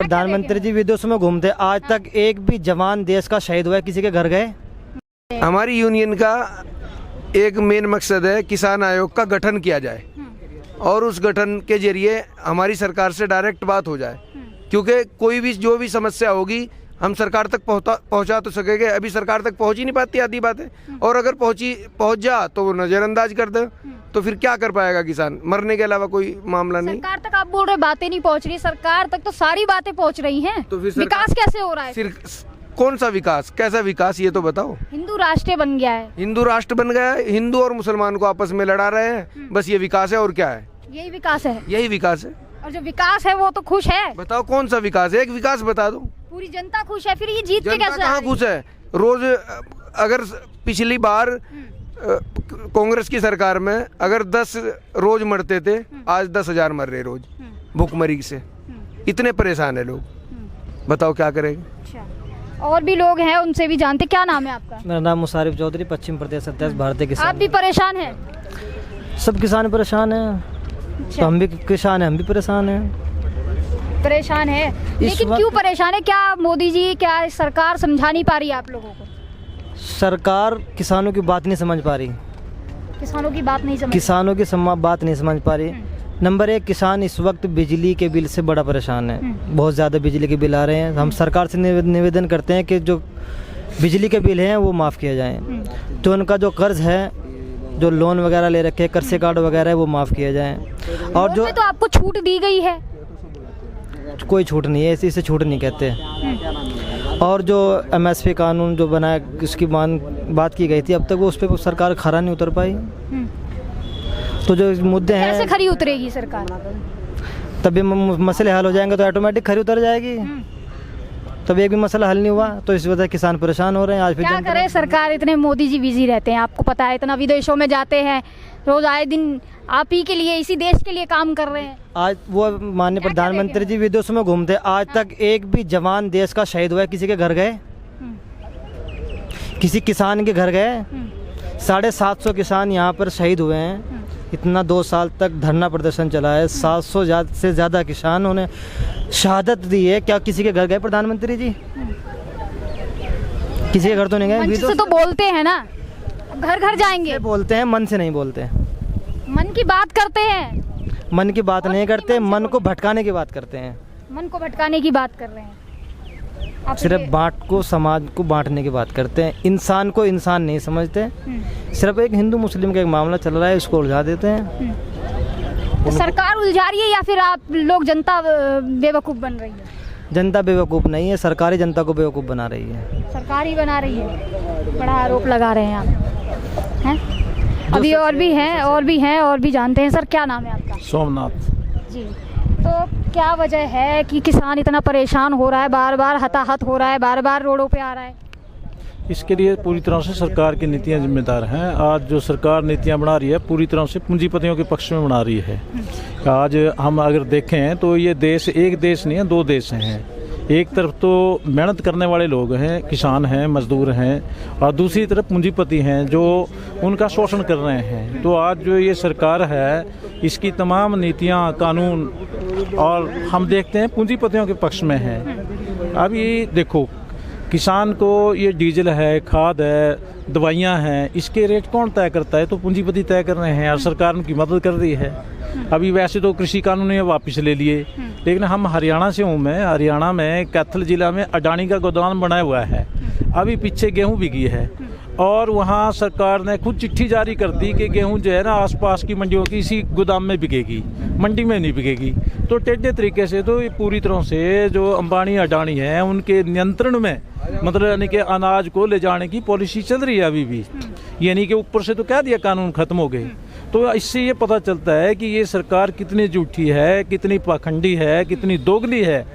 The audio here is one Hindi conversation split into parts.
प्रधानमंत्री जी विदेशों में घूमते, आज तक एक भी जवान देश का शहीद हुआ है? किसी के घर गए? हमारी यूनियन का एक मेन मकसद है किसान आयोग का गठन किया जाए और उस गठन के जरिए हमारी सरकार से डायरेक्ट बात हो जाए, क्योंकि कोई भी जो भी समस्या होगी हम सरकार तक पहुंचा तो सकेंगे। अभी सरकार तक पहुंच ही नहीं पाती आधी बातें, और अगर पहुंच जा तो वो नज़रअंदाज कर दे, तो फिर क्या कर पाएगा किसान? मरने के अलावा कोई मामला नहीं। सरकार तक आप बोल रहे बातें नहीं पहुंच रही, सरकार तक तो सारी बातें पहुंच रही हैं। तो फिर विकास कैसे हो रहा है? कौन सा विकास, कैसा विकास, ये तो बताओ। हिंदू राष्ट्र बन गया है, हिंदू राष्ट्र बन गया है, हिंदू और मुसलमान को आपस में लड़ा रहे हैं, बस ये विकास है और क्या है? यही विकास है। यही विकास है। और जो विकास है वो तो खुश है। बताओ कौन सा विकास है? एक विकास बता दो। पूरी जनता खुश है, फिर ये जीत के जनता कैसे कहाँ खुश है? रोज अगर पिछली बार कांग्रेस की सरकार में अगर 10 रोज मरते थे, आज 10,000 मर रहे रोज भूखमरी से। इतने परेशान है लोग, बताओ क्या करेंगे। अच्छा, और भी लोग हैं, उनसे भी जानते। क्या नाम है आपका? मेरा नाम मुशारिफ चौधरी, पश्चिम प्रदेश अध्यक्ष भारतीय आप किसान। भी परेशान हैं? सब किसान परेशान हैं, तो हम भी किसान हैं, हम भी परेशान हैं। परेशान है, लेकिन क्यों परेशान है? क्या मोदी जी, क्या सरकार समझा नहीं पा रही आप लोगों को? सरकार किसानों की बात नहीं समझ पा रही, किसानों की बात नहीं समझ, किसानों की बात नहीं समझ पा रही। नंबर 1, किसान इस वक्त बिजली के बिल से बड़ा परेशान है। बहुत ज़्यादा बिजली के बिल आ रहे हैं। हम सरकार से निवेदन करते हैं कि जो बिजली के बिल हैं वो माफ़ किए जाएँ, जो उनका जो कर्ज है, जो लोन वगैरह ले रखे हैं, कृषि कार्ड वगैरह है, वो माफ़ किए जाएँ। और जो तो आपको छूट दी गई है? कोई छूट नहीं है, इसे छूट नहीं कहते। और जो MSP कानून जो बनाया, उसकी बात की गई थी, अब तक वो उस पर सरकार खरा नहीं उतर पाई। तो जो मुद्दे हैं, कैसे खरी उतरेगी सरकार? तभी मसले हल हो जाएंगे तो ऑटोमेटिक खरी उतर जाएगी। तब एक भी मसला हल नहीं हुआ तो इस वजह से किसान परेशान हो रहे हैं। आज फिर क्या करे सरकार? इतने मोदी जी बिजी रहते हैं, आपको पता है, इतना विदेशों में जाते हैं, रोज आए दिन आप ही के लिए, इसी देश के लिए काम कर रहे हैं। आज वो माननीय प्रधानमंत्री जी विदेशों में घूमते, आज तक एक भी जवान देश का शहीद हुआ है? किसी के घर गए? किसी किसान के घर गए? 750 किसान यहाँ पर शहीद हुए हैं। इतना 2 साल तक धरना प्रदर्शन चला है, 700 से ज़्यादा किसानों ने शहादत दी है। क्या किसी के घर गए प्रधानमंत्री जी? किसी के घर तो नहीं गए। मंच से तो बोलते हैं ना, घर घर जाएंगे, बोलते हैं, मन से नहीं बोलते। मन की बात करते हैं, मन की बात नहीं करते, मन को भटकाने की बात करते हैं। मन को भटकाने की बात कर रहे हैं आप। सिर्फ समाज को बांटने की बात करते हैं, इंसान को इंसान नहीं समझते। सिर्फ एक हिंदू मुस्लिम का एक मामला चल रहा है, उसको उलझा देते हैं। तो सरकार उलझा रही है या फिर आप लोग, जनता बेवकूफ़ बन रही है? जनता बेवकूफ़ नहीं है, सरकार ही जनता को बेवकूफ़ बना रही है। सरकार ही बना रही है, बड़ा आरोप लगा रहे हैं आप, हैं? अभी और भी हैं और भी जानते हैं। सर क्या नाम है आपका? सोमनाथ जी। तो क्या वजह है कि किसान इतना परेशान हो रहा है, बार बार हताहत हो रहा है, बार बार रोडों पे आ रहा है? इसके लिए पूरी तरह से सरकार की नीतियां जिम्मेदार हैं। आज जो सरकार नीतियां बना रही है पूरी तरह से पूंजीपतियों के पक्ष में बना रही है। आज हम अगर देखें तो ये देश एक देश नहीं है, 2 देश हैं। एक तरफ तो मेहनत करने वाले लोग हैं, किसान हैं, मजदूर हैं, और दूसरी तरफ पूंजीपति हैं जो उनका शोषण कर रहे हैं। तो आज जो ये सरकार है, इसकी तमाम नीतियां, कानून और हम देखते हैं पूंजीपतियों के पक्ष में है। अब ये देखो, किसान को ये डीजल है, खाद है, दवाइयाँ हैं, इसके रेट कौन तय करता है? तो पूंजीपति तय कर रहे हैं और सरकार उनकी मदद कर रही है। अभी वैसे तो कृषि कानून ये वापस ले लिए, लेकिन हम हरियाणा से हूँ मैं, हरियाणा में कैथल जिला में अडानी का गोदाम बनाया हुआ है। अभी पीछे गेहूँ बिकी है और वहाँ सरकार ने खुद चिट्ठी जारी कर दी कि गेहूँ जो है ना आसपास की मंडियों की इसी गोदाम में बिकेगी, मंडी में नहीं बिकेगी। तो टेढ़े तरीके से तो ये पूरी तरह से जो अंबानी अडानी है उनके नियंत्रण में, मतलब यानी कि अनाज को ले जाने की पॉलिसी चल रही है अभी भी। यानी कि ऊपर से तो कह दिया कानून खत्म हो गए। तो इससे ये पता चलता है कि ये सरकार कितनी झूठी है, कितनी पाखंडी है, कितनी दोगली है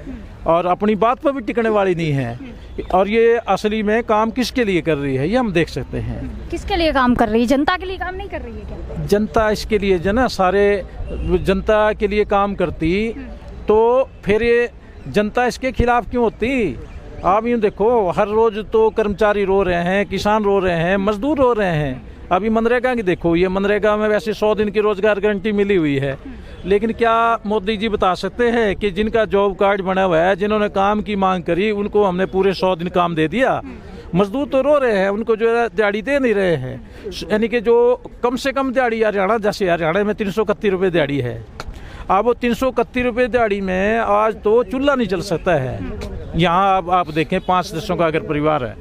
और अपनी बात पर भी टिकने वाली नहीं है। और ये असली में काम किसके लिए कर रही है ये हम देख सकते हैं। किसके लिए काम कर रही है? जनता के लिए काम नहीं कर रही है क्या? जनता इसके लिए जो ना, सारे जनता के लिए काम करती तो फिर ये जनता इसके खिलाफ क्यों होती? आप यूँ देखो, हर रोज तो कर्मचारी रो रहे हैं, किसान रो रहे हैं, मजदूर रो रहे हैं। अभी मनरेगा की देखो, ये मनरेगा में वैसे 100 दिन की रोजगार गारंटी मिली हुई है, लेकिन क्या मोदी जी बता सकते हैं कि जिनका जॉब कार्ड बना हुआ है, जिन्होंने काम की मांग करी, उनको हमने पूरे 100 दिन काम दे दिया? मजदूर तो रो रहे हैं, उनको जो है दिहाड़ी दे नहीं रहे हैं। यानी कि जो कम से कम दिहाड़ी हरियाणा, जैसे हरियाणा में 331 रुपये दिहाड़ी है, अब वो 331 रुपये दिहाड़ी में आज तो चूल्हा नहीं चल सकता है। यहाँ अब आप देखें 5 सदस्यों का अगर परिवार है,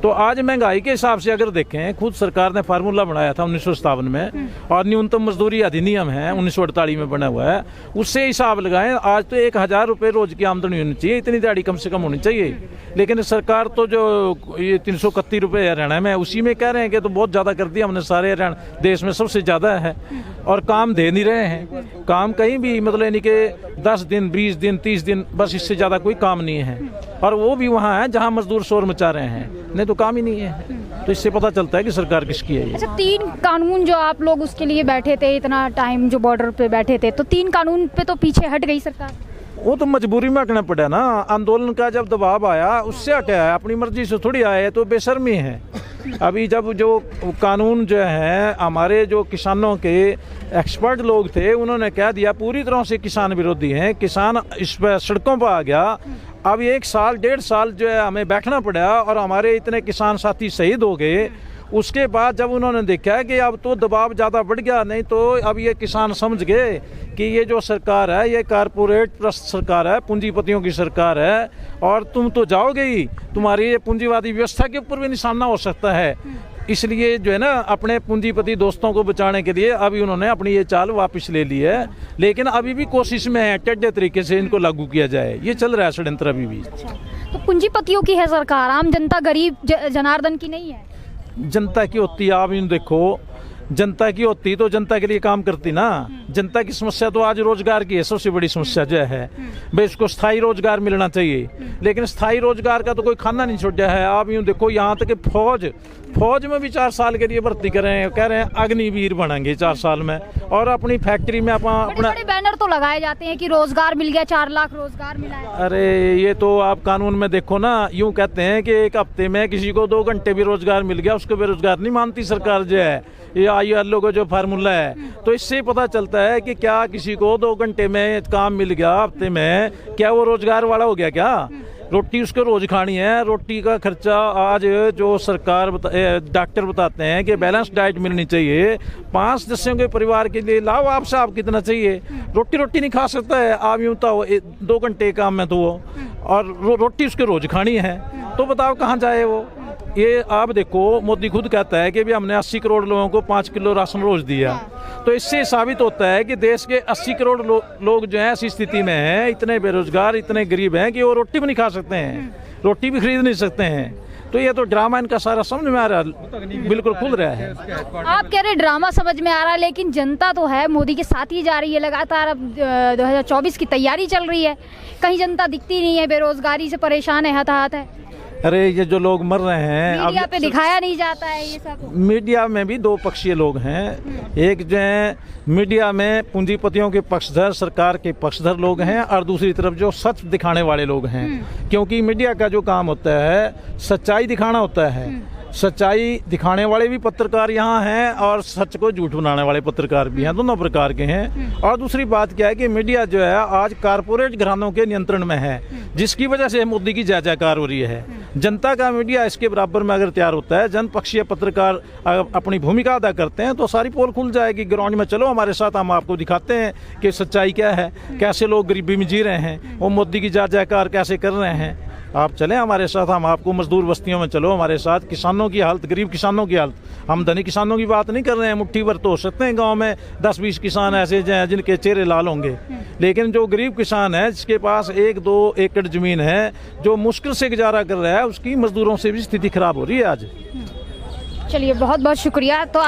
तो आज महंगाई के हिसाब से अगर देखें, खुद सरकार ने फार्मूला बनाया था 1957 में, और न्यूनतम मजदूरी अधिनियम है 1948 में बना हुआ है, उससे हिसाब लगाएं, आज तो 1000 रुपये रोज की आमदनी होनी चाहिए, इतनी दिहाड़ी कम से कम होनी चाहिए। लेकिन सरकार तो जो ये 331 रुपये हरियाणा में, उसी में कह रहे हैं कि तो बहुत ज़्यादा कर दिया हमने, सारे हरियाणा देश में सबसे ज़्यादा है, और काम दे नहीं रहे हैं। काम कहीं भी मतलब यानी कि 10 दिन, 20 दिन, 30 दिन, बस इससे ज़्यादा कोई काम नहीं है, और वो भी वहाँ है जहाँ मजदूर शोर मचा रहे हैं, नहीं तो काम ही नहीं है। तो इससे पता चलता है कि सरकार किसकी है ये। अच्छा, 3 कानून जो आप लोग उसके लिए बैठे थे, इतना टाइम जो बॉर्डर पे बैठे थे, तो 3 कानून पे तो पीछे हट गई सरकार। वो तो मजबूरी में हटना पड़ा ना, आंदोलन का जब दबाव आया उससे हटा है, अपनी मर्जी से थोड़ी आए, तो बेशर्मी है। अभी जब जो कानून जो है, हमारे जो किसानों के एक्सपर्ट लोग थे, उन्होंने कह दिया पूरी तरह से किसान विरोधी हैं, किसान इस पर सड़कों पर आ गया। अब 1 साल 1.5 साल जो है हमें बैठना पड़ा, और हमारे इतने किसान साथी शहीद हो गए। उसके बाद जब उन्होंने देखा कि अब तो दबाव ज़्यादा बढ़ गया, नहीं तो अब ये किसान समझ गए कि ये जो सरकार है, ये कारपोरेट प्रस्त सरकार है, पूंजीपतियों की सरकार है, और तुम तो जाओगे ही, तुम्हारी ये पूंजीवादी व्यवस्था के ऊपर भी निशाना हो सकता है। इसलिए जो है ना, अपने पूंजीपति दोस्तों को बचाने के लिए अभी उन्होंने अपनी ये चाल वापस ले ली है, लेकिन अभी भी कोशिश में है टेढ़े तरीके से इनको लागू किया जाए। ये चल रहा है षड्यंत्र अभी भी। तो पूंजीपतियों की है सरकार, आम जनता गरीब जनार्दन की नहीं है। जनता की होती है, आप यूँ देखो, जनता की होती तो जनता के लिए काम करती ना। जनता की समस्या तो आज रोजगार की है, सबसे बड़ी समस्या जो है भाई, उसको स्थायी रोजगार मिलना चाहिए, लेकिन स्थायी रोजगार का तो कोई खाना नहीं छोड़ा है। आप यूँ देखो, यहाँ तक कि फौज में भी 4 साल के लिए भर्ती कर रहे हैं, कह रहे हैं अग्निवीर बनेंगे 4 साल में, और अपनी फैक्ट्री में अपना बैनर तो लगाए जाते हैं कि रोजगार मिल गया, 4 लाख रोजगार मिला है। अरे ये तो आप कानून में देखो ना, यूँ कहते हैं कि 1 हफ्ते में किसी को 2 घंटे भी रोजगार मिल गया, उसको बेरोजगार नहीं मानती सरकार जो है, ये ILO का जो फार्मूला है। तो इससे पता चलता है कि क्या किसी को 2 घंटे में काम मिल गया हफ्ते में, क्या वो रोजगार वाला हो गया? क्या रोटी उसको रोज खानी है? रोटी का खर्चा आज जो सरकार डॉक्टर बताते हैं कि बैलेंस डाइट मिलनी चाहिए, 5 सदस्यों के परिवार के लिए लाओ आप साहब कितना चाहिए? रोटी नहीं खा सकता है। आप यूँ तो 2 घंटे काम में तो वो, और रोटी उसके रोज खानी है, तो बताओ कहाँ जाए वो? ये आप देखो, मोदी खुद कहता है कि भी हमने 80 करोड़ लोगों को 5 किलो राशन रोज दिया, तो इससे साबित होता है कि देश के 80 करोड़ लोग जो हैं ऐसी स्थिति में हैं, इतने बेरोजगार, इतने गरीब हैं कि वो रोटी भी नहीं खा सकते हैं, रोटी भी खरीद नहीं सकते हैं। तो ये तो ड्रामा इनका सारा समझ में आ रहा है, बिल्कुल खुल रहा है। आप कह रहे ड्रामा समझ में आ रहा है, लेकिन जनता तो है मोदी के साथ ही जा रही है लगातार। अब 2024 की तैयारी चल रही है, कहीं जनता दिखती नहीं है, बेरोजगारी से परेशान है, हताहत है। अरे ये जो लोग मर रहे हैं, मीडिया पे दिखाया नहीं जाता है ये सब। मीडिया में भी 2 पक्षीय लोग हैं, एक जो है मीडिया में पूंजीपतियों के पक्षधर, सरकार के पक्षधर लोग हैं, और दूसरी तरफ जो सच दिखाने वाले लोग हैं। क्योंकि मीडिया का जो काम होता है सच्चाई दिखाना होता है, सच्चाई दिखाने वाले भी पत्रकार यहाँ हैं, और सच को झूठ बनाने वाले पत्रकार भी हैं, दोनों प्रकार के हैं। और दूसरी बात क्या है कि मीडिया जो है आज कारपोरेट घरानों के नियंत्रण में है, जिसकी वजह से मोदी की जय जयकार हो रही है। जनता का मीडिया इसके बराबर में अगर तैयार होता है, जनपक्षीय पत्रकार अपनी भूमिका अदा करते हैं, तो सारी पोल खुल जाएगी। ग्राउंड में चलो हमारे साथ, हम आपको दिखाते हैं कि सच्चाई क्या है, कैसे लोग गरीबी में जी रहे हैं, वो मोदी की जय जयकार कैसे कर रहे हैं। आप चलें हमारे साथ, हम आपको मजदूर बस्तियों में चलो हमारे साथ, किसानों की हालत, गरीब किसानों की हालत, हम धनी किसानों की बात नहीं कर रहे हैं। मुट्ठी भर तो हो सकते हैं गांव में 10-20 किसान ऐसे हैं जिनके चेहरे लाल होंगे, लेकिन जो गरीब किसान है, जिसके पास 1-2 एकड़ जमीन है, जो मुश्किल से गुजारा कर रहा है, उसकी मजदूरों से भी स्थिति खराब हो रही है आज। चलिए, बहुत बहुत शुक्रिया। तो